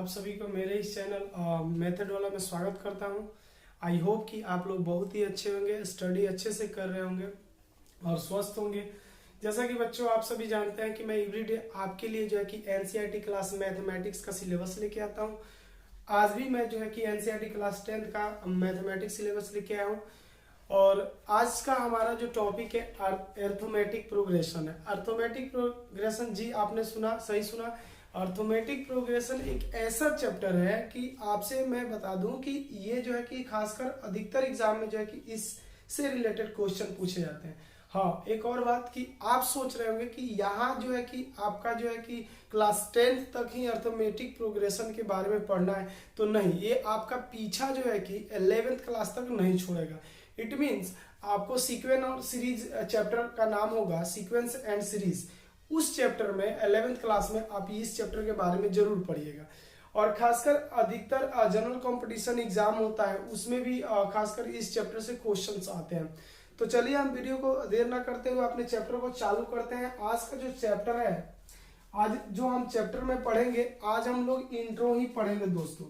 आप सभी को मेरे इस चैनल मेथड वाला में स्वागत करता हूं। आई होप कि आप लोग बहुत ही अच्छे होंगे, स्टडी अच्छे से कर रहे होंगे और स्वस्थ होंगे। जैसा कि बच्चों आप सभी जानते हैं कि मैं एवरीडे आपके लिए जो है कि एनसीईआरटी क्लास मैथमेटिक्स का सिलेबस लेके आता हूं। आज भी मैं जो है कि एनसीईआरटी क्लास 10th का मैथमेटिक्स सिलेबस लेके आया हूँ और आज का हमारा जो टॉपिक है अर्थमेटिक प्रोग्रेशन है। अर्थमेटिक प्रोग्रेशन, जी आपने सुना, सही सुना। अर्थमेटिक प्रोग्रेशन एक ऐसा चैप्टर है कि आपसे मैं बता दूं कि ये जो है कि खासकर अधिकतर एग्जाम में जो है कि इससे रिलेटेड क्वेश्चन पूछे जाते हैं। हाँ, एक और बात कि आप सोच रहे होंगे कि यहाँ जो है कि आपका जो है कि क्लास 10th तक ही अर्थमेटिक प्रोग्रेशन के बारे में पढ़ना है, तो नहीं, ये आपका पीछा जो है कि 11th क्लास तक नहीं छोड़ेगा। इट मीन्स आपको सीक्वेंस और सीरीज चैप्टर का नाम होगा सीक्वेंस एंड सीरीज। उस चैप्टर में 11th क्लास में आप इस चैप्टर के बारे में जरूर पढ़िएगा। और खासकर अधिकतर जनरल कंपटीशन एग्जाम होता है, उसमें भी खासकर इस चैप्टर से क्वेश्चंस आते हैं। तो चलिए हम वीडियो को देर ना करते हुए अपने चैप्टर को चालू करते हैं। आज का जो चैप्टर है, आज जो हम चैप्टर में पढ़ेंगे, आज हम लोग इंट्रो ही पढ़ेंगे दोस्तों।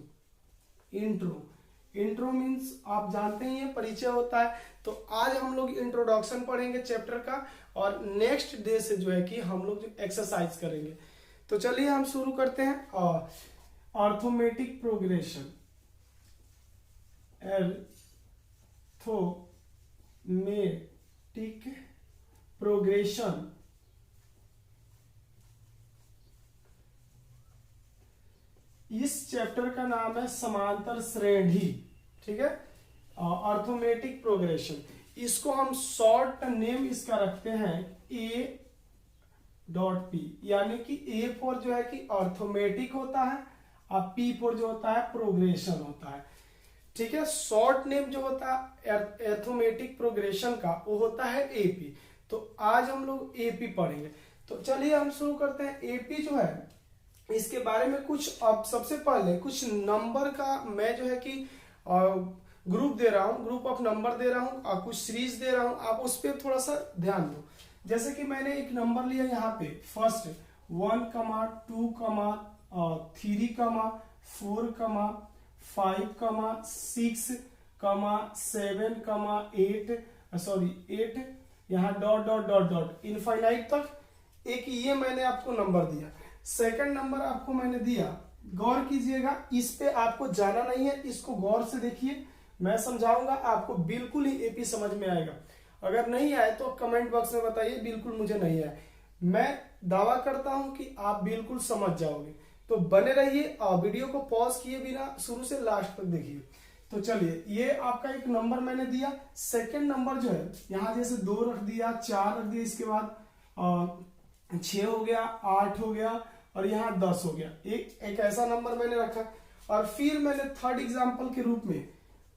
इंट्रो मीन्स आप जानते ही हैं, परिचय होता है। तो आज हम लोग इंट्रोडक्शन पढ़ेंगे चैप्टर का और नेक्स्ट डे से जो है कि हम लोग जो एक्सरसाइज करेंगे। तो चलिए हम शुरू करते हैं। अर्थमेटिक प्रोग्रेशन, अर्थमेटिक प्रोग्रेशन इस चैप्टर का नाम है समांतर श्रेणी। ठीक है, अर्थमेटिक प्रोग्रेशन, इसको हम शॉर्ट नेम इसका रखते हैं A.P, यानी कि A फॉर जो है कि अर्थमेटिक होता है और P फॉर जो होता है प्रोग्रेशन होता है। ठीक है, शॉर्ट नेम जो होता है अर्थमेटिक प्रोग्रेशन का वो होता है AP। तो आज हम लोग AP पढ़ेंगे। तो चलिए हम शुरू करते हैं। AP जो है इसके बारे में कुछ, अब सबसे पहले कुछ नंबर का मैं जो है कि ग्रुप दे रहा हूं, ग्रुप ऑफ नंबर दे रहा हूं और कुछ सीरीज दे रहा हूं, आप उस पर थोड़ा सा ध्यान दो। जैसे कि मैंने एक नंबर लिया यहाँ पे, फर्स्ट 1, 2, 3, 4, 5, 6, 7, 8 यहाँ dot dot dot dot infinite तक एक ये मैंने आपको नंबर दिया। सेकंड नंबर आपको मैंने दिया, गौर कीजिएगा, इस पे आपको जाना नहीं है, इसको गौर से देखिए, मैं समझाऊंगा, आपको बिल्कुल ही एपी समझ में आएगा। अगर नहीं आए तो कमेंट बॉक्स में बताइए, बिल्कुल मुझे नहीं आए। मैं दावा करता हूं कि आप बिल्कुल समझ जाओगे। तो बने रहिए और वीडियो को पॉज किए बिना शुरू से लास्ट तक देखिए। तो चलिए, ये आपका एक नंबर मैंने दिया। सेकंड नंबर जो है यहाँ जैसे 2 रख दिया, 4 रख दिया, इसके बाद 6 हो गया, 8 हो गया और यहाँ 10 हो गया। एक ऐसा नंबर मैंने रखा। और फिर मैंने थर्ड एग्जांपल के रूप में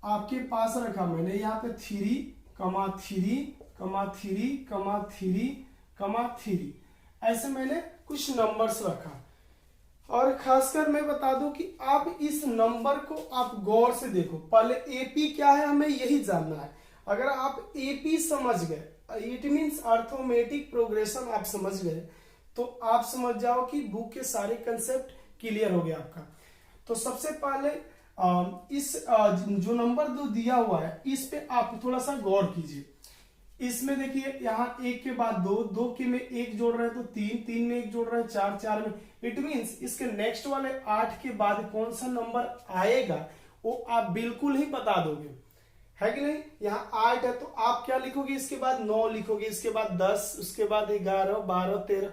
आपके पास रखा, मैंने यहाँ पे 3, 3, ऐसे मैंने कुछ नंबर्स रखा। और खासकर मैं बता दूं कि आप इस नंबर को आप गौर से देखो। पहले एपी क्या है हमें यही जानना है। अगर आप एपी समझ गए, इट मीन्स अर्थमेटिक प्रोग्रेशन आप समझ गए, तो आप समझ जाओ कि बुक के सारे कंसेप्ट क्लियर हो गया आपका। तो सबसे पहले इस जो नंबर 2 दिया हुआ है, इस पे आप थोड़ा सा गौर कीजिए। इसमें देखिए यहाँ 1 के बाद 2, 2 के में 1 जोड़ रहे हैं तो 3, 3 में 1 जोड़ रहे हैं 4, 4 में। इट मीन्स इसके नेक्स्ट वाले 8 के बाद कौन सा नंबर आएगा वो आप बिल्कुल ही बता दोगे, है कि नहीं। यहाँ 8 है तो आप क्या लिखोगे, इसके बाद 9 लिखोगे, इसके बाद 10, उसके बाद 11, 12, 13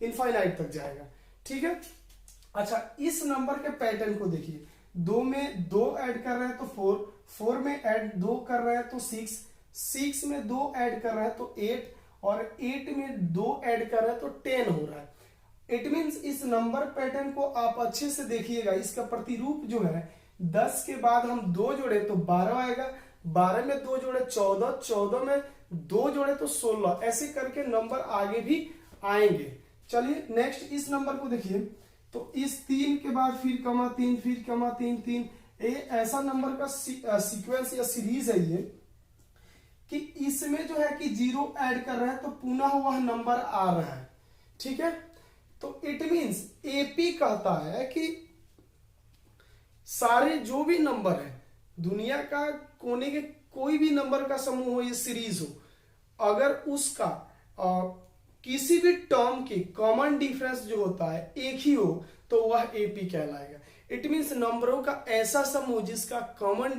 इनफाइनाइट तक जाएगा। ठीक है, अच्छा, इस नंबर के पैटर्न को देखिए। 2 में 2 ऐड कर रहे हैं तो 4, 4 में ऐड 2 कर रहे हैं तो 6, 6 में 2 ऐड कर रहे हैं तो 8 और 8 में 2 ऐड कर रहे हैं तो 10 हो रहा है। इट मीन्स इस नंबर पैटर्न को आप अच्छे से देखिएगा। इसका प्रतिरूप जो है 10 के बाद हम 2 जोड़े तो 12 आएगा, 12 में 2 जोड़े 14, 14 में 2 जोड़े तो 16, ऐसे करके नंबर आगे भी आएंगे। चलिए नेक्स्ट इस नंबर को देखिए। तो इस 3 के बाद फिर 3, फिर 3, ये ऐसा नंबर का सीक्वेंस या सीरीज है ये, कि इसमें जो है कि 0 ऐड कर रहे हैं तो पुनः वह नंबर आ रहा है। ठीक है, तो इट मीन्स एपी कहता है कि सारे जो भी नंबर है दुनिया का कोने के कोई भी नंबर का समूह हो, ये सीरीज हो, अगर उसका किसी भी टर्म की कॉमन डिफरेंस जो होता है एक ही हो तो वह एपी कहलाएगा। इट मीन्स नंबरों का ऐसा समूह जिसका कॉमन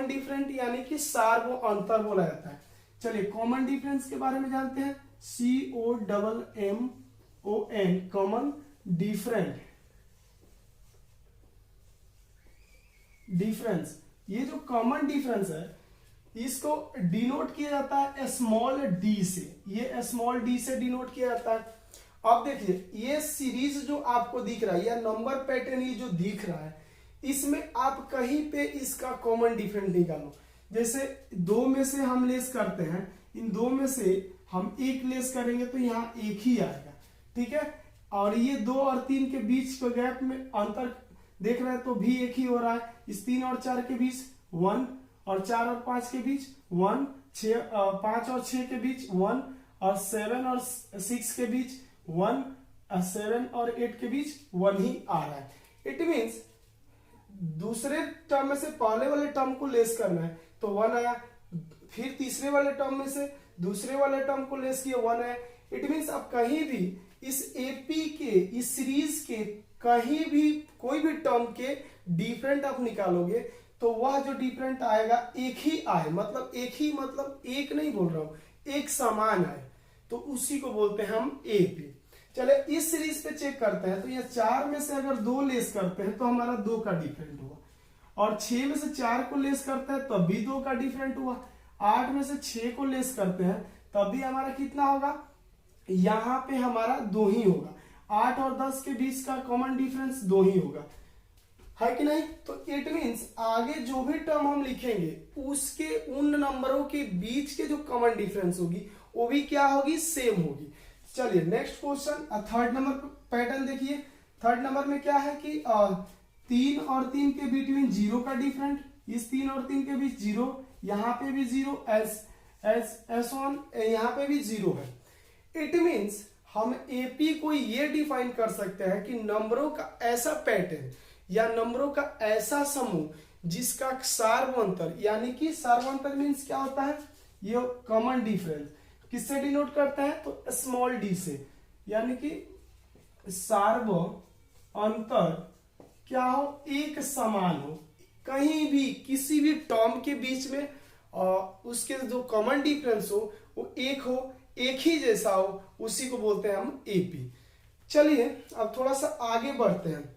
डिफरेंट यानी कि सार वो अंतर बोला जाता है। चलिए कॉमन डिफरेंस के बारे में जानते हैं। COMMON कॉमन डिफरेंस, ये जो कॉमन डिफरेंस है इसको डिनोट किया जाता है स्मॉल डी से, ये स्मॉल डी से डिनोट किया जाता है। अब देखिए ये सीरीज जो आपको दिख रहा है या नंबर पैटर्न ये जो दिख रहा है, इसमें आप कहीं पे इसका कॉमन डिफरेंस निकालो। जैसे दो में से हम लेस करते हैं, इन दो में से हम एक लेस करेंगे तो यहाँ एक ही आएगा, ठीक है। और ये 2 और 3 के बीच के गैप में अंतर देख रहे हैं तो भी एक ही हो रहा है। इस 3 और 4 के बीच 1, और 4 और 5 के बीच 1, 5 और 6 के बीच 1, और 7 और 6 के बीच 1, 7 और 8 के बीच 1 ही आ रहा है। इट मीन्स दूसरे टर्म में से पहले वाले टर्म को लेस करना है तो 1 आया, फिर तीसरे वाले टर्म में से दूसरे वाले टर्म को लेस किया 1 आया। इट मीन्स आप कहीं भी इस एपी के इस सीरीज के कहीं भी कोई भी टर्म के डिफरेंट आप निकालोगे तो वह जो डिफरेंट आएगा एक ही आए, मतलब एक ही मतलब एक नहीं बोल रहा हूं, एक समान आए, तो उसी को बोलते हैं हम एपी। चले इस सीरीज पे चेक करते हैं तो ये 4 में से अगर 2 लेस करते हैं तो हमारा 2 का डिफरेंट हुआ, और 6 में से 4 को लेस करते हैं तब भी 2 का डिफरेंट हुआ, 8 में से 6 को लेस करते हैं तब भी हमारा कितना होगा, यहां पे हमारा 2 ही होगा। 8 और 10 के बीच का कॉमन डिफरेंस 2 ही होगा, है कि नहीं। तो इट मीन्स आगे जो भी टर्म हम लिखेंगे उसके उन नंबरों के बीच के जो कॉमन डिफरेंस होगी वो भी क्या होगी, सेम होगी। चलिए next question, third number pattern देखिए। थर्ड नंबर में क्या है कि 3 और 3 के बिटवीन 0 का डिफरेंट, इस 3 और 3 के बीच 0, यहाँ पे भी 0, S1 यहाँ पे भी 0 है। इट मीन्स हम एपी को ये डिफाइन कर सकते हैं कि नंबरों का ऐसा पैटर्न या नंबरों का ऐसा समूह जिसका सार्वंतर, यानी कि सार्वंतर मीन्स क्या होता है, ये कॉमन डिफरेंस किससे डिनोट करते हैं तो स्मॉल डी से, यानी कि सार्व अंतर क्या हो, एक समान हो, कहीं भी किसी भी टर्म के बीच में उसके जो कॉमन डिफरेंस हो वो एक हो, एक ही जैसा हो, उसी को बोलते हैं हम एपी। चलिए अब थोड़ा सा आगे बढ़ते हैं।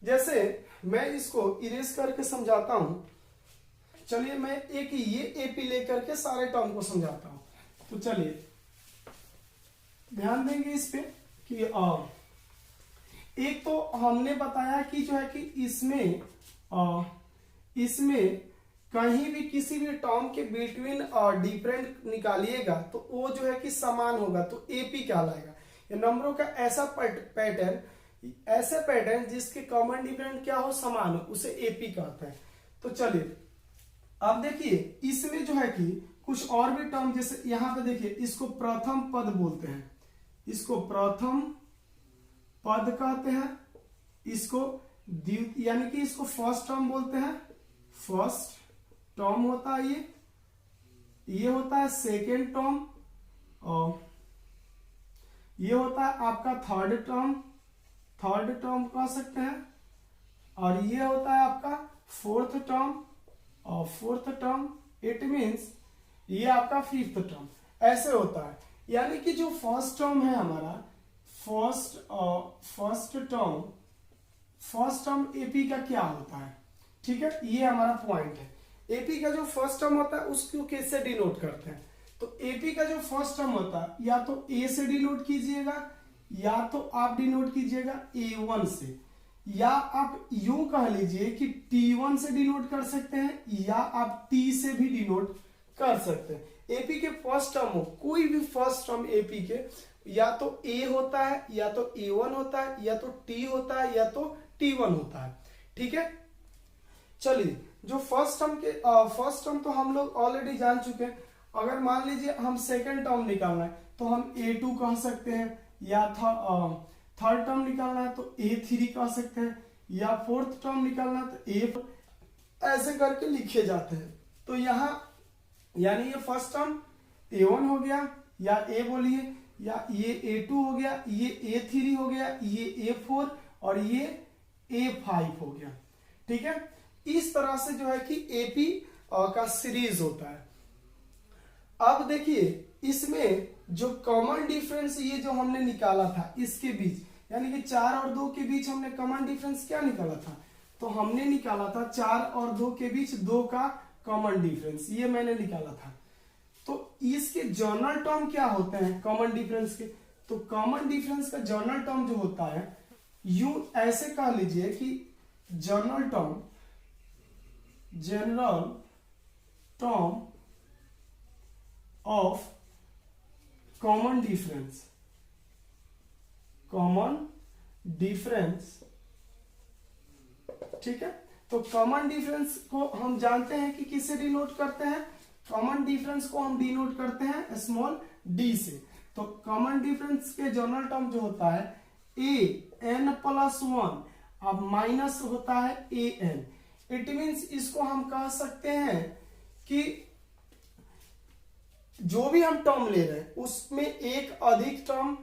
जैसे मैं इसको इरेज करके समझाता हूं, चलिए मैं एक ये एपी लेकर के सारे टर्म को समझाता हूं। तो चलिए ध्यान देंगे इस पे कि एक तो हमने बताया कि जो है कि इसमें कहीं भी किसी भी टर्म के बिटवीन डिफरेंट निकालिएगा तो वो जो है कि समान होगा तो एपी कहलाएगा। ये नंबरों का ऐसा पैटर्न जिसके कॉमन डिफरेंट क्या हो, समान हो, उसे एपी कहते हैं। तो चलिए अब देखिए इसमें जो है कि कुछ और भी टर्म, जैसे यहां पे देखिए इसको प्रथम पद बोलते हैं, इसको प्रथम पद कहते हैं, इसको यानी कि इसको फर्स्ट टर्म बोलते हैं, फर्स्ट टर्म होता है ये होता है सेकेंड टर्म, और ये होता है आपका थर्ड टर्म कह सकते हैं, और ये होता है आपका फोर्थ टर्म, और फोर्थ टर्म इट मीन्स ये आपका फिफ्थ टर्म, ऐसे होता है। यानी कि जो फर्स्ट टर्म है हमारा, फर्स्ट टर्म एपी का क्या होता है, ठीक है, ये हमारा पॉइंट है। एपी का जो फर्स्ट टर्म होता है उसको कैसे डिनोट करते हैं, तो एपी का जो फर्स्ट टर्म होता है या तो ए से डिनोट कीजिएगा, या तो आप डिनोट कीजिएगा A1 से, या आप यूं कह लीजिए कि T1 से डिनोट कर सकते हैं, या आप T से भी डिनोट कर सकते हैं। एपी के फर्स्ट टर्म हो, कोई भी फर्स्ट टर्म एपी के या तो A होता है, या तो A1 होता है, या तो T होता है, या तो T1 होता है, ठीक है। चलिए जो फर्स्ट टर्म तो हम लोग ऑलरेडी जान चुके हैं। अगर मान लीजिए हम सेकेंड टर्म निकालना है तो हम A2 कह सकते हैं, या थर्ड टर्म निकालना है तो A3 कह सकते हैं, या फोर्थ टर्म निकालना है तो A, ऐसे करके लिखे जाते हैं। तो यहाँ यानी ये फर्स्ट टर्म A1 हो गया, या A बोलिए, या ये A2 हो गया, ये A3 हो गया, ये A4 और ये A5 हो गया। ठीक है, इस तरह से जो है कि AP का सीरीज होता है। अब देखिए इसमें जो कॉमन डिफरेंस ये जो हमने निकाला था इसके बीच, यानी कि 4 और 2 के बीच हमने कॉमन डिफरेंस क्या निकाला था, तो हमने निकाला था 4 और 2 के बीच 2 का कॉमन डिफरेंस, ये मैंने निकाला था। तो इसके जर्नल टर्म क्या होते हैं कॉमन डिफरेंस के, तो कॉमन डिफरेंस का जर्नल टर्म जो होता है यूं ऐसे कह लीजिए कि general term of common difference, ठीक है। तो कॉमन डिफरेंस को हम जानते हैं कि किससे डिनोट करते हैं, कॉमन डिफरेंस को हम डिनोट करते हैं स्मॉल d से। तो कॉमन डिफरेंस के जनरल टर्म जो होता है an+1, अब माइनस होता है an, इट मीन्स इसको हम कह सकते हैं कि जो भी हम टर्म ले रहे हैं उसमें एक अधिक टर्म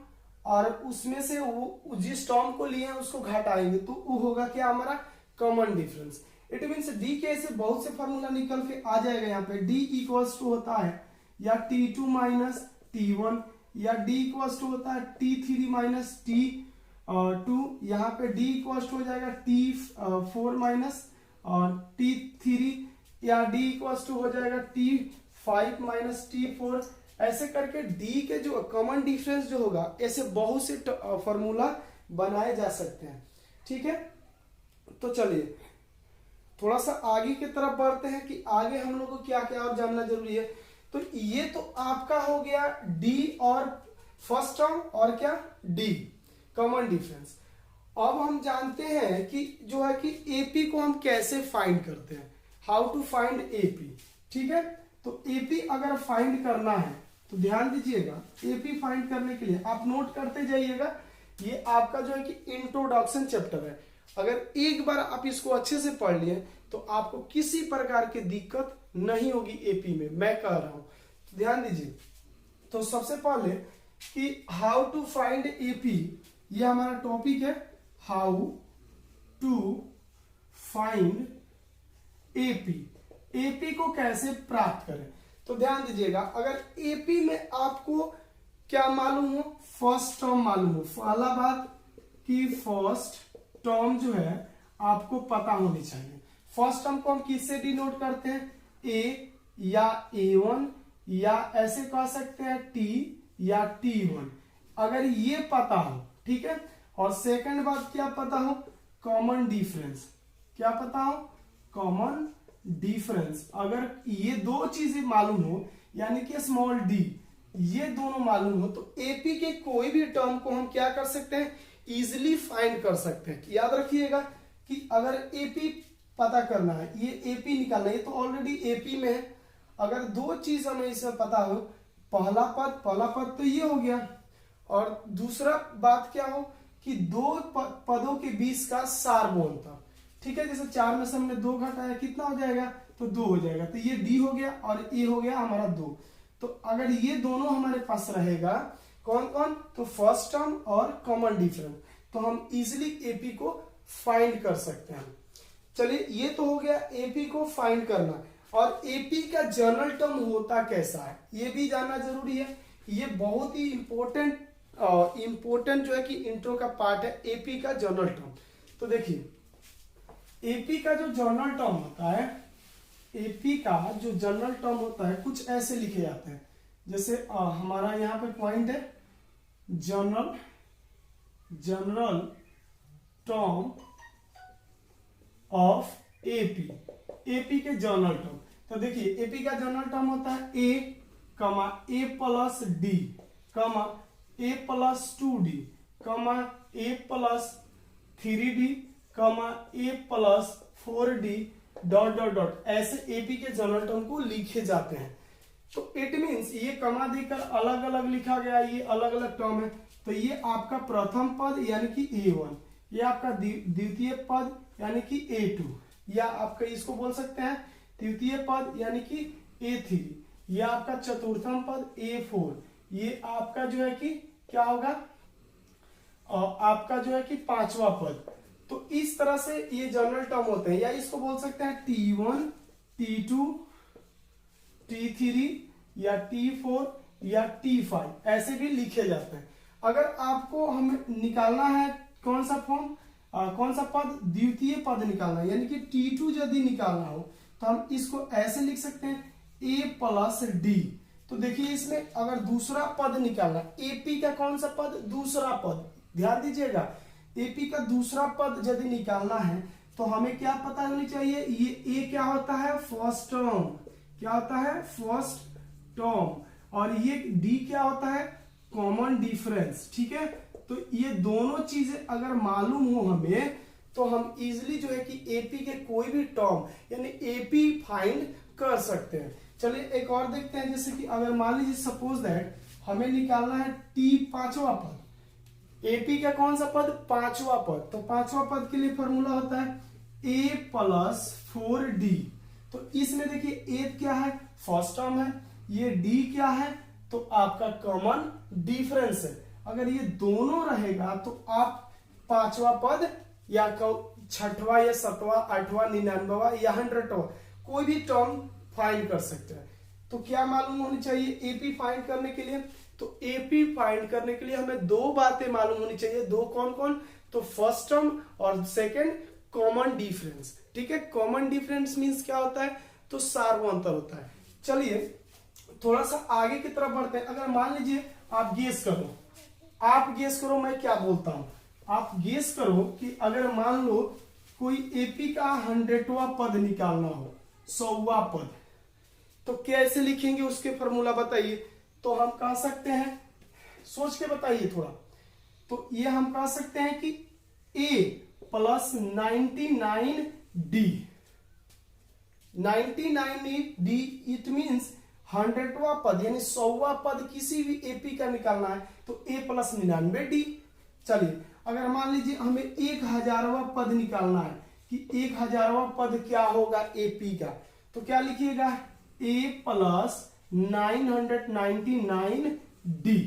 और उसमें से वो जिस टर्म को लिए हैं उसको घटाएंगे तो वो होगा क्या हमारा common difference. It means D के ऐसे बहुत से फॉर्मूला निकल के आ जाएगा। यहाँ पे डी इक्वल्स टू होता है या T2 माइनस T1, या डी इक्वल्स टू होता है T3 माइनस T2, यहाँ पे डी इक्वल्स टू हो जाएगा T4 माइनस T3, या डी इक्वल्स टू हो जाएगा T5 माइनस T4। ऐसे करके डी के जो कॉमन डिफरेंस जो होगा ऐसे बहुत से फॉर्मूला बनाए जा सकते हैं। ठीक है, तो चलिए थोड़ा सा आगे की तरफ बढ़ते हैं कि आगे हम लोग को क्या क्या और जानना जरूरी है। तो ये तो आपका हो गया डी और फर्स्ट टर्म और क्या डी कॉमन डिफरेंस। अब हम जानते हैं कि जो है कि एपी को हम कैसे फाइंड करते हैं, हाउ टू फाइंड एपी। ठीक है, तो एपी अगर फाइंड करना है तो ध्यान दीजिएगा, एपी फाइंड करने के लिए आप नोट करते जाइएगा। ये आपका जो है कि इंट्रोडक्शन चैप्टर है, अगर एक बार आप इसको अच्छे से पढ़ लिए तो आपको किसी प्रकार की दिक्कत नहीं होगी एपी में, मैं कह रहा हूं। तो ध्यान दीजिए, तो सबसे पहले कि हाउ टू फाइंड एपी, ये हमारा टॉपिक है, how to find AP. AP को कैसे प्राप्त करें, तो ध्यान दीजिएगा, अगर एपी में आपको क्या मालूम हो, फर्स्ट टर्म मालूम हो। पहला बात कि फर्स्ट टर्म जो है आपको पता होनी चाहिए। फर्स्ट टर्म को हम किससे डिनोट करते हैं, ए या A1, या ऐसे कह सकते हैं T या T1, अगर ये पता हो। ठीक है, और सेकंड बात क्या पता हो, कॉमन डिफरेंस, क्या पता हो, कॉमन डिफरेंस। अगर ये दो चीजें मालूम हो यानी कि स्मॉल डी, ये दोनों मालूम हो तो एपी के कोई भी टर्म को हम क्या कर सकते हैं, इजिली फाइंड कर सकते हैं। याद रखिएगा कि अगर एपी पता करना है, ये एपी निकालना है, ये तो ऑलरेडी एपी में है। अगर दो चीज हमें इसमें पता हो, पहला पद तो ये हो गया, और दूसरा बात क्या हो कि दो पदों के बीच का सारमोल था। ठीक है, जैसे 4 में से हमने 2 घटाया, कितना हो जाएगा, तो 2 हो जाएगा। तो ये डी हो गया और ए हो गया हमारा 2। तो अगर ये दोनों हमारे पास रहेगा, कौन कौन, तो फर्स्ट टर्म और कॉमन डिफरेंस, तो हम इजिली एपी को फाइंड कर सकते हैं। चलिए, ये तो हो गया एपी को फाइंड करना। और एपी का जनरल टर्म होता कैसा है ये भी जानना जरूरी है। ये बहुत ही इंपॉर्टेंट जो है कि इंट्रो का पार्ट है, एपी का जनरल टर्म। तो देखिए, एपी का जो जनरल टर्म होता है, एपी का जो जनरल टर्म होता है कुछ ऐसे लिखे जाते हैं, जैसे हमारा यहाँ पे पॉइंट है general term of AP, AP के जनरल टर्म। तो देखिए, एपी का जनरल टर्म होता है A plus D, A plus 2d, A plus 3d, A plus 4d, dot dot dot, ऐसे एपी के जनरल टर्म को लिखे जाते हैं। तो इट मीन्स ये कमा देकर अलग अलग लिखा गया, ये अलग अलग टर्म है, तो ये आपका प्रथम पद यानी कि A1, ये आपका द्वितीय पद यानी कि A2, या आपका इसको बोल सकते हैं तृतीय पद यानी कि A3, ये आपका चतुर्थम पद A4, ये आपका जो है कि क्या होगा आपका जो है कि पांचवा पद। तो इस तरह से ये जनरल टर्म होते हैं, या इसको बोल सकते हैं T1, T2, T3 या T4 या T5, ऐसे भी लिखे जाते हैं। अगर आपको हमें निकालना है कौन सा फॉर्म, कौन सा पद, द्वितीय पद निकालना है, यानी कि T2 यदि निकालना हो तो हम इसको ऐसे लिख सकते हैं A प्लस D। तो देखिए इसमें अगर दूसरा पद निकालना, AP का कौन सा पद, दूसरा पद, ध्यान दीजिएगा, AP का दूसरा पद यदि निकालना है तो हमें क्या पता होनी चाहिए, ये A क्या होता है, फर्स्ट टर्म, क्या होता है, फर्स्ट टर्म, और ये D क्या होता है, कॉमन डिफरेंस। ठीक है, तो ये दोनों चीजें अगर मालूम हो हमें तो हम इजिली जो है कि AP के कोई भी टर्म यानी AP फाइंड कर सकते हैं। चलिए एक और देखते हैं, जैसे कि अगर मान लीजिए सपोज दैट हमें निकालना है T पांचवा पद, AP का कौन सा पद, पांचवा पद, तो पांचवा पद के लिए फॉर्मूला होता है A प्लस 4D। तो इसमें देखिए A क्या है, फर्स्ट टर्म है, ये D क्या है, तो आपका कॉमन डिफरेंस है। अगर ये दोनों रहेगा तो आप पांचवा पद या छठवा या सातवां, आठवां, 99वां या 100वां कोई भी टर्म फाइंड कर सकते हैं। तो क्या मालूम होनी चाहिए AP फाइंड करने के लिए, तो AP फाइंड करने के लिए हमें दो बातें मालूम होनी चाहिए। दो कौन कौन, तो फर्स्ट टर्म और सेकंड कॉमन डिफरेंस। ठीक है, कॉमन डिफरेंस मींस क्या होता है, तो सार्वंतर होता है। चलिए थोड़ा सा आगे की तरफ बढ़ते हैं। अगर मान लीजिए आप गेस करो, आप गेस करो मैं क्या बोलता हूं, आप गेस करो कि अगर मान लो कोई AP का 100वां पद निकालना हो, 100वां पद, तो कैसे लिखेंगे उसके फॉर्मूला बताइए। तो हम कह सकते हैं, सोच के बताइए थोड़ा, तो ये हम कह सकते हैं कि A plus 99D, 99D it means 100वां पद यानी 100वां पद किसी भी AP का निकालना है तो A प्लस 99D। चलिए अगर मान लीजिए हमें 1000वां पद निकालना है कि 1000वां पद क्या होगा AP का, तो क्या लिखिएगा, A प्लस 999D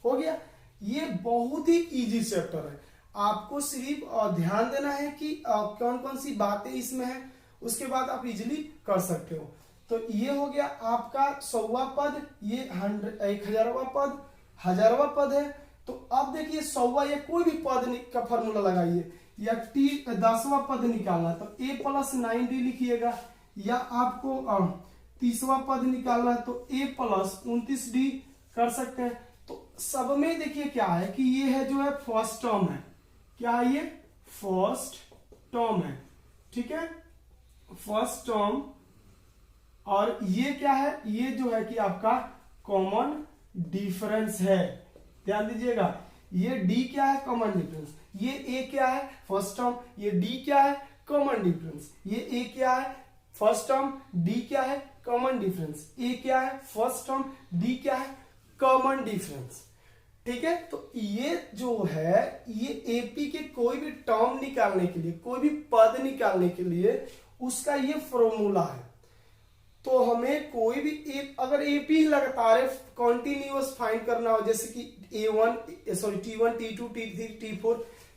हो गया। ये बहुत ही इजी चैप्टर है, आपको सिर्फ ध्यान देना है कि कौन कौन सी बातें इसमें है, उसके बाद आप इजीली कर सकते हो। तो ये हो गया आपका 100वां पद, ये 1000वां पद, 1000वां पद है। तो अब देखिए 100वां या कोई भी पद का फॉर्मूला लगाइए, या 10वां पद निकालना तो A प्लस 9D लिखिएगा, या आपको 30वां पद निकालना है तो A प्लस 29D कर सकते हैं। तो सब में देखिए क्या है कि ये है जो है फर्स्ट टर्म है, क्या है ये, फर्स्ट टर्म है। ठीक है, फर्स्ट टर्म, और ये क्या है, ये जो है कि आपका कॉमन डिफरेंस है। ध्यान दीजिएगा, ये D क्या है, कॉमन डिफरेंस, ये A क्या है, फर्स्ट टर्म, ये D क्या है, कॉमन डिफरेंस, ये A क्या है, फर्स्ट टर्म, D क्या है, कॉमन डिफरेंस, A क्या है, फर्स्ट टर्म, D क्या है, कॉमन डिफरेंस। ठीक है, तो ये जो है ये AP के कोई भी टर्म निकालने के लिए, कोई भी पद निकालने के लिए उसका ये फॉर्मूला है। तो हमें कोई भी एक अगर AP लगातार कॉन्टिन्यूअस फाइंड करना हो, जैसे कि T1, T2, T3, T4,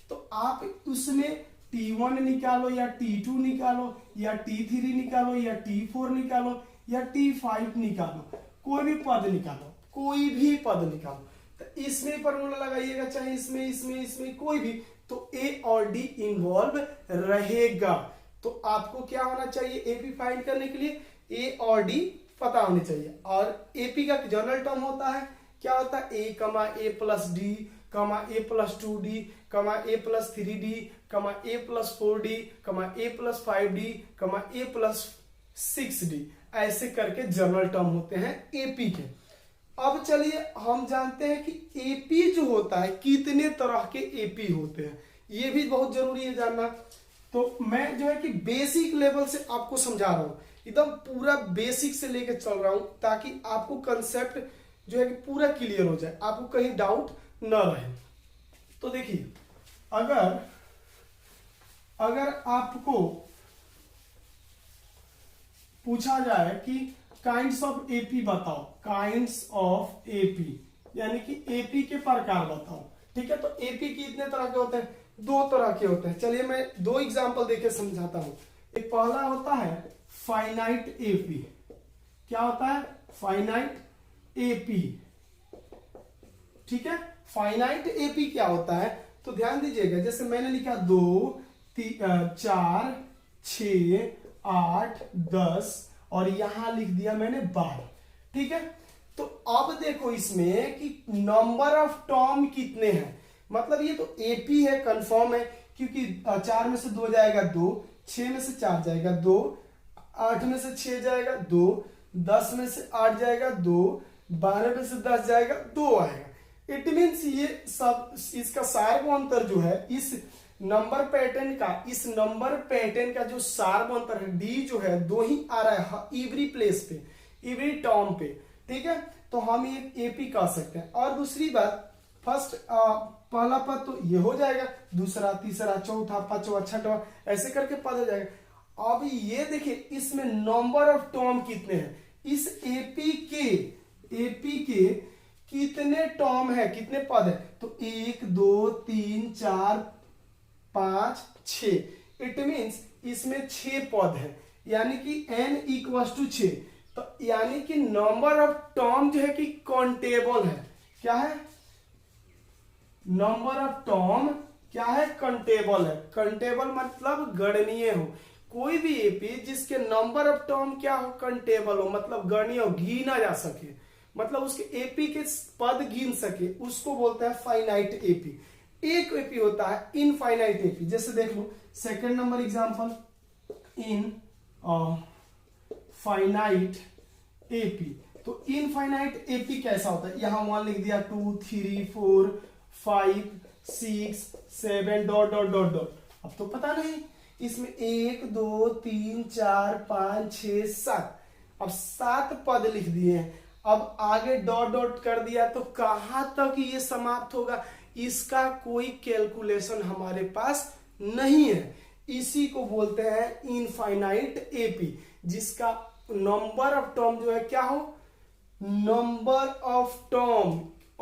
तो आप उसमें T1 निकालो या T2 निकालो या T3 निकालो या T4 निकालो या T5 निकालो, कोई भी पद निकालो, कोई भी पद निकालो, तो इसमें फॉर्मूला लगाइएगा, चाहे इसमें कोई भी, तो A और D इन्वॉल्व रहेगा। तो आपको क्या होना चाहिए AP फाइंड करने के लिए, A और D पता होनी चाहिए। और AP का जनरल टर्म होता है, क्या होता है, A कमा A प्लस D कमा A प्लस 2D कमा A प्लस 3D कमा A प्लस 4D कमा A प्लस 5D कमा A प्लस 6D, ऐसे करके जनरल टर्म होते हैं AP के। अब चलिए हम जानते हैं कि AP जो होता है कितने तरह के AP होते हैं, ये भी बहुत जरूरी है जानना। तो मैं जो है कि बेसिक लेवल से आपको समझा रहा हूं, एकदम पूरा बेसिक से लेकर चल रहा हूं, ताकि आपको कंसेप्ट जो है कि पूरा क्लियर हो जाए, आपको कहीं डाउट न रहे। तो देखिए अगर आपको पूछा जाए कि काइंड्स ऑफ एपी बताओ, काइंड्स ऑफ एपी यानी कि एपी के प्रकार बताओ, ठीक है। तो एपी कितने तरह के होते हैं? 2 तरह के होते हैं। चलिए मैं 2 एग्जांपल देके समझाता हूं। एक पहला होता है फाइनाइट एपी। क्या होता है? फाइनाइट एपी, ठीक है। फाइनाइट एपी क्या होता है? तो ध्यान दीजिएगा, जैसे मैंने लिखा 2, 4, 6, 8, 10 और यहां लिख दिया मैंने 12, ठीक है। तो अब देखो इसमें कि नंबर ऑफ टर्म कितने हैं, मतलब ये तो एपी है, कंफर्म है, क्योंकि 4 में से 2 जाएगा 2, 6 में से 4 जाएगा 2, 8 में से 6 जाएगा 2, 10 में से 8 जाएगा 2, 12 में से 10 जाएगा 2 आएगा। इट मीन्स ये सब इसका सार्वभौमंतर जो है इस नंबर पैटर्न का जो सार्वभौमंतर है डी जो है 2 ही आ रहा है एवरी प्लेस पे, एवरी टर्म पे, ठीक है। तो हम ये एपी कह सकते हैं। और दूसरी बात, फर्स्ट पहला पद तो ये हो जाएगा, दूसरा, तीसरा, चौथा, पांचवा, छठवा, ऐसे करके पद हो जाएगा। अब ये देखिए इसमें नंबर ऑफ टर्म कितने हैं, इस एपी के कितने टर्म है, कितने पद है? तो 1 2 3 4 5 6, इट मीन्स इसमें 6 पद है, यानी कि n = 6। तो यानी कि नंबर ऑफ टर्म जो है कि काउंटेबल है। क्या है? नंबर ऑफ टर्म क्या है? काउंटेबल है। काउंटेबल मतलब गणनीय हो। कोई भी एपी जिसके नंबर ऑफ टर्म क्या हो? काउंटेबल हो, मतलब गणनीय हो, गिना जा सके, मतलब उसके एपी के पद गिन सके, उसको बोलते हैं फाइनाइट एपी। एक एपी होता है इनफाइनाइट एपी। जैसे देख लो second number example, infinite AP. तो इनफाइनाइट एपी कैसा होता है? यहां 1 लिख दिया, 2 3 4 5 6 7 डॉट डॉट डॉट डॉट। अब तो पता नहीं इसमें 1 2 3 4 5 6 7, अब 7 पद लिख दिए हैं। अब आगे डॉट डॉट कर दिया तो कहां तक ये समाप्त होगा, इसका कोई कैलकुलेशन हमारे पास नहीं है। इसी को बोलते हैं इनफाइनाइट एपी, जिसका नंबर ऑफ टर्म जो है क्या हो? नंबर ऑफ टर्म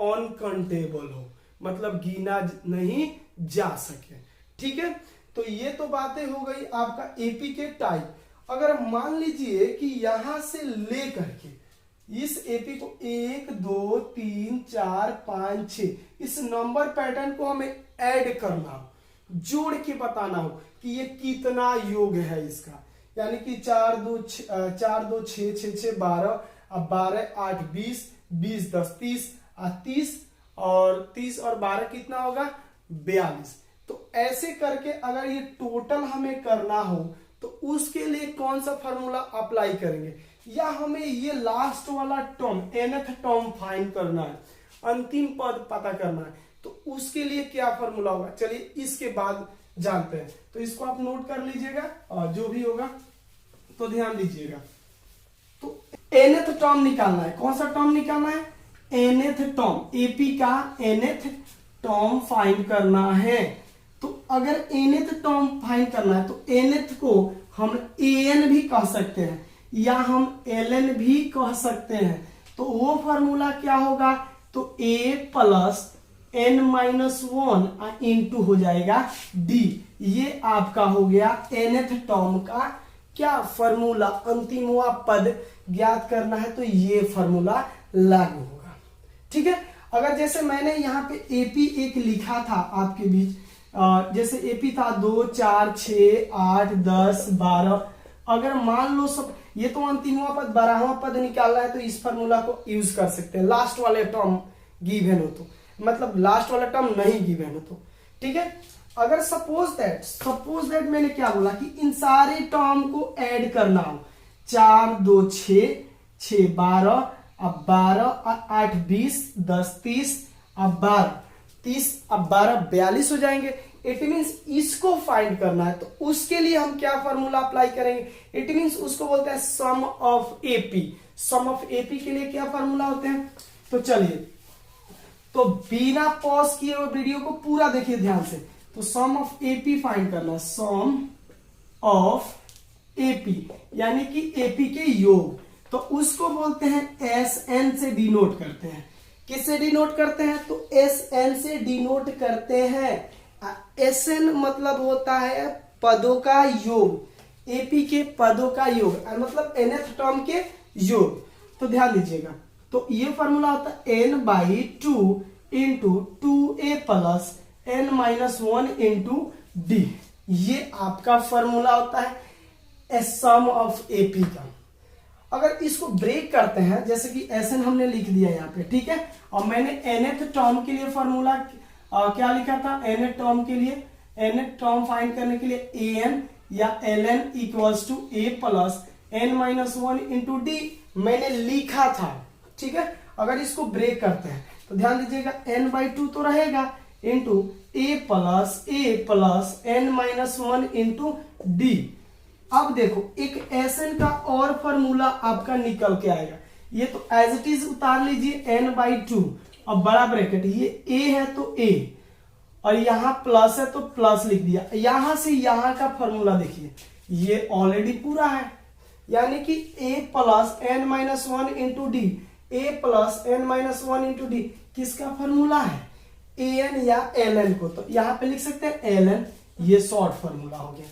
अनकाउंटेबल हो, मतलब गिना नहीं जा सके, ठीक है। तो ये तो बातें हो गई आपका एपी के टाइप। अगर मान लीजिए कि यहां से लेकर के इस एपी को 1 2 3 4 5 6 इस नंबर पैटर्न को हमें ऐड करना हो, जोड़ के बताना हो कि ये कितना योग है इसका, यानी कि 4 2 6 6 6 12, अब 12 8 20 20 10 30 30 और 30 और 12 कितना होगा? 42। तो ऐसे करके अगर ये टोटल हमें करना हो तो उसके लिए कौन सा फॉर्मूला अप्लाई करेंगे, या हमें ये लास्ट वाला टर्म nth टर्म फाइंड करना है, अंतिम पद पता करना है, तो उसके लिए क्या फॉर्मूला होगा? चलिए इसके बाद जानते हैं। तो इसको आप नोट कर लीजिएगा और जो भी होगा तो ध्यान दीजिएगा। तो nth टर्म निकालना है। कौन सा टर्म निकालना है? nth टर्म, एपी का nth टर्म फाइंड करना है। तो अगर nth टर्म फाइंड करना है तो nth को हम an भी कह सकते हैं या हम ln भी कह सकते हैं। तो वो फॉर्मूला क्या होगा? तो a प्लस n-1 इंटू हो जाएगा d। ये आपका हो गया nth टर्म का क्या फॉर्मूला, अंतिमवा पद ज्ञात करना है तो ये फॉर्मूला लागू होगा, ठीक है। अगर जैसे मैंने यहाँ पे एपी एक लिखा था आपके बीच, जैसे एपी था 2 4 6 8 10 12, अगर मान लो सब ये तो अंतिमवा पद 12वां पद निकालना है तो इस फॉर्मूला को यूज कर सकते हैं। लास्ट वाले टर्म गिवन हो तो, मतलब लास्ट वाला टर्म नहीं गिवन हो तो, ठीक है। अगर सपोज दैट मैंने क्या बोला कि इन सारे टर्म को ऐड करना हो, 4 2 6 6 12, अब 12 8 20 10 30, अब 12 30, अब 12 42 हो जाएंगे। इट मीन्स इसको फाइंड करना है तो उसके लिए हम क्या फॉर्मूला अप्लाई करेंगे? इट मीन्स उसको बोलते हैं sum of AP. Sum of AP के लिए क्या फॉर्मूला होते हैं? तो चलिए, तो बिना पॉज किए हुए वीडियो को पूरा देखिए ध्यान से। तो सम ऑफ एपी फाइंड करना है, सम ऑफ एपी यानी कि एपी के योग, तो उसको बोलते हैं एस एन से डिनोट करते हैं। किससे डिनोट करते हैं? तो एस एन से डिनोट करते हैं। एस एन मतलब होता है पदों का योग, एपी के पदों का योग, मतलब nth टर्म के योग। तो ध्यान दीजिएगा, तो ये फॉर्मूला होता है n/2 into 2a plus n-1 into D. ये आपका फॉर्मूला होता है सम ऑफ एपी का। अगर इसको ब्रेक करते हैं, जैसे कि एसएन हमने लिख दिया यहाँ पे, ठीक है, और मैंने nth टर्म के लिए फॉर्मूला क्या लिखा था? nth टर्म के लिए, nth टर्म फाइंड करने के लिए an या ln equals to a plus n-1 into D मैंने लिखा था, ठीक है। अगर इसको ब्रेक करते हैं तो ध्यान दीजिएगा n/2 तो रहेगा into a plus n-1 into D. अब देखो एक एसएन का और फॉर्मूला आपका निकल के आएगा। ये तो एज इट इज उतार लीजिए n/2, अब बड़ा ब्रैकेट, ये a है तो a, और यहां प्लस है तो प्लस लिख दिया। यहां से यहां का फॉर्मूला देखिए, ये ऑलरेडी पूरा है, यानी कि a plus n-1 into D, a plus n-1 into D किसका फॉर्मूला है? an या ln को, तो यहां पे लिख सकते हैं ln, ये शॉर्ट फॉर्मूला हो गया।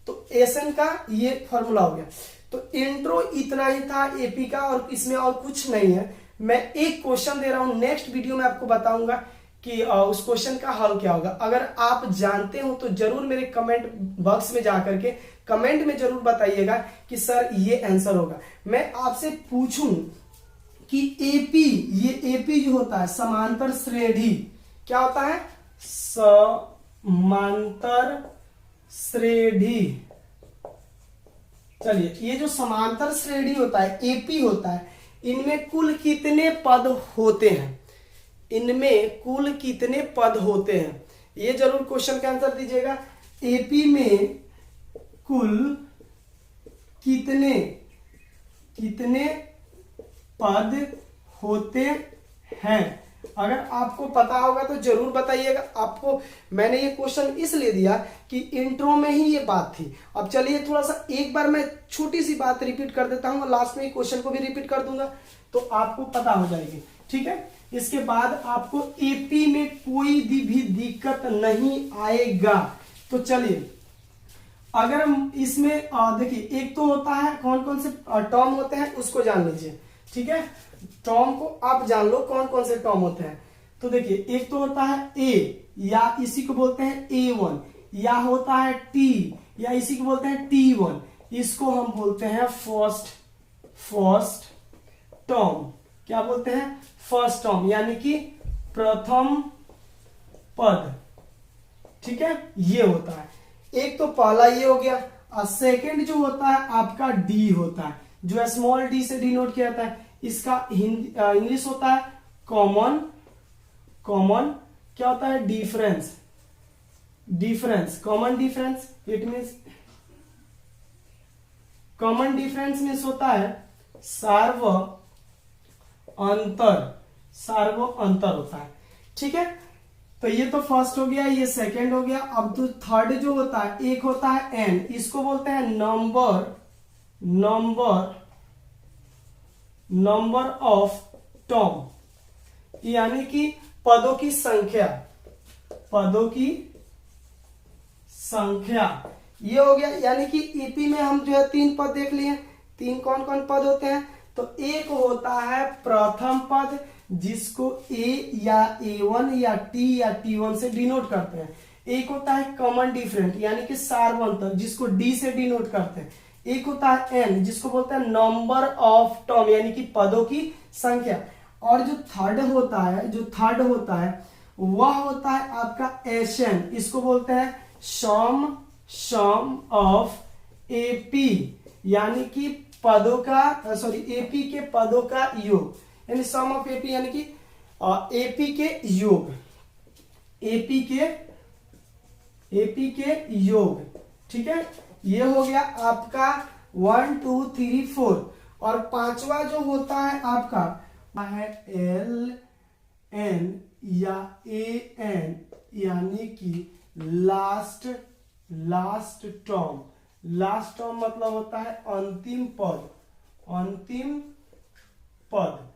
तो एसएन का ये फॉर्मूला हो गया। तो इंट्रो इतना ही था एपी का, और इसमें और कुछ नहीं है। मैं एक क्वेश्चन दे रहा हूं, नेक्स्ट वीडियो में आपको बताऊंगा कि उस क्वेश्चन का हल क्या होगा। अगर आप जानते हो तो जरूर मेरे कमेंट बॉक्स में जाकर के कमेंट में जरूर बताइएगा कि सर ये आंसर होगा। मैं आपसे पूछूं कि एपी, ये एपी जो होता है समांतर श्रेणी, क्या होता है? समांतर श्रेणी। चलिए, ये जो समांतर श्रेणी होता है, एपी होता है, इनमें कुल कितने पद होते हैं? इनमें कुल कितने पद होते हैं? ये जरूर क्वेश्चन का आंसर दीजिएगा। एपी में कुल कितने पद होते हैं? अगर आपको पता होगा तो जरूर बताइएगा। आपको मैंने ये क्वेश्चन इसलिए दिया कि इंट्रो में ही ये बात थी। अब चलिए थोड़ा सा एक बार मैं छोटी सी बात रिपीट कर देता हूँ, लास्ट में क्वेश्चन को भी रिपीट कर दूंगा तो आपको पता हो जाएगी, ठीक है। इसके बाद आपको एपी में कोई भी दिक्कत नहीं आएगा। तो चलिए, अगर हम इसमें देखिए, एक तो होता है कौन कौन से टर्म होते हैं उसको जान लीजिए, ठीक है। टर्म को आप जान लो कौन कौन से टर्म होते हैं। तो देखिए, एक तो होता है ए, या इसी को बोलते हैं A1, या होता है T, या इसी को बोलते हैं T1। इसको हम बोलते हैं फर्स्ट टर्म। क्या बोलते हैं? फर्स्ट टर्म, यानी कि प्रथम पद, ठीक है, ये होता है। एक तो पहला ये हो गया, और सेकेंड जो होता है आपका डी होता है, जो स्मॉल डी से डिनोट किया जाता है। इसका इंग्लिश होता है कॉमन। क्या होता है? Difference, common difference. It means common difference means होता है सार्व अंतर होता है, ठीक है। तो ये तो फर्स्ट हो गया, ये सेकंड हो गया। अब तो थर्ड जो होता है, एक होता है एन, इसको बोलते हैं नंबर ऑफ टर्म, यानी कि पदों की संख्या। ये हो गया, यानी कि ईपी में हम जो है 3 पद देख लिए। 3 कौन कौन पद होते हैं? तो एक होता है प्रथम पद, जिसको ए या A1 या T या T1 से डिनोट करते हैं। एक होता है कॉमन डिफरेंट, यानी कि सार्वंतर, जिसको D से डिनोट करते हैं। एक होता है N, जिसको बोलते हैं नंबर ऑफ टर्म, यानी कि पदों की संख्या। और जो थर्ड होता है वह होता है आपका SN, इसको बोलते हैं सम ऑफ एपी, यानी कि पदों का एपी के पदों का योग, यानी सम ऑफ एपी, यानी कि एपी के योग, एपी के योग, ठीक है। ये हो गया आपका 1 2 3 4। और पांचवा जो होता है आपका है LN या AN यानी कि लास्ट टर्म। लास्ट टर्म मतलब होता है अंतिम पद, अंतिम पद।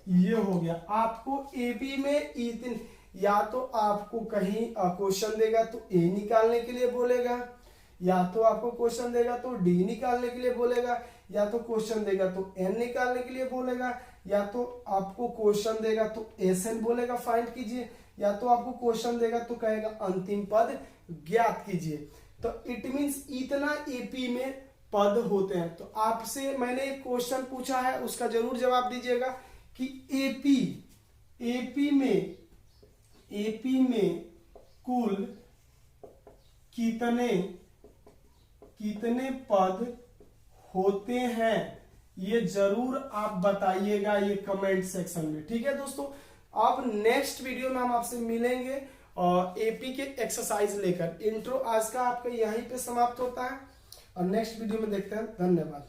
ये हो गया। आपको एपी में इतने, या तो आपको कहीं क्वेश्चन देगा तो ए निकालने के लिए बोलेगा, या तो आपको क्वेश्चन देगा तो डी निकालने के लिए बोलेगा, या तो क्वेश्चन देगा तो एन निकालने के लिए बोलेगा, या तो आपको क्वेश्चन देगा तो एसएन बोलेगा फाइंड कीजिए, या तो आपको क्वेश्चन देगा तो कहेगा अंतिम पद ज्ञात कीजिए। तो इट मींस इतना एपी में पद होते हैं। तो आपसे मैंने एक क्वेश्चन पूछा है, उसका जरूर जवाब दीजिएगा कि एपी में कुल कितने पद होते हैं, ये जरूर आप बताइएगा ये कमेंट सेक्शन में। ठीक है दोस्तों, अब नेक्स्ट वीडियो में हम आपसे मिलेंगे और एपी के एक्सरसाइज लेकर। इंट्रो आज का आपका यहीं पे समाप्त होता है और नेक्स्ट वीडियो में देखते हैं। धन्यवाद।